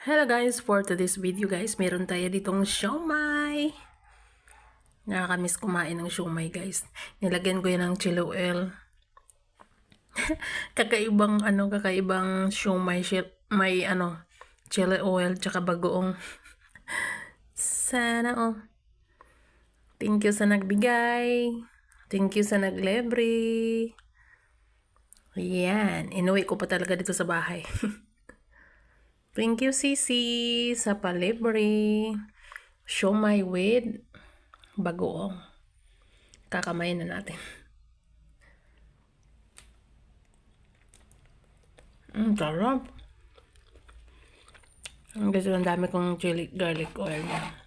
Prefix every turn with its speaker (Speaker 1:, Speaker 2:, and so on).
Speaker 1: Hello guys, for today's video guys, meron tayo ditong siomai. Nakakamiss kumain ng siomai guys. Nilagyan ko yan ng chili oil. kakaibang siomai, may chili oil tsaka bagoong. Sana oh. Thank you sa nagbigay. Thank you sa naglebre. Yan, inuwi ko pa talaga dito sa bahay. Thank you, Sisi, sa palibre. Siomai with bagoong. Kakamayin na natin. Sarap. Kasi ang dami kong chili garlic oil niya.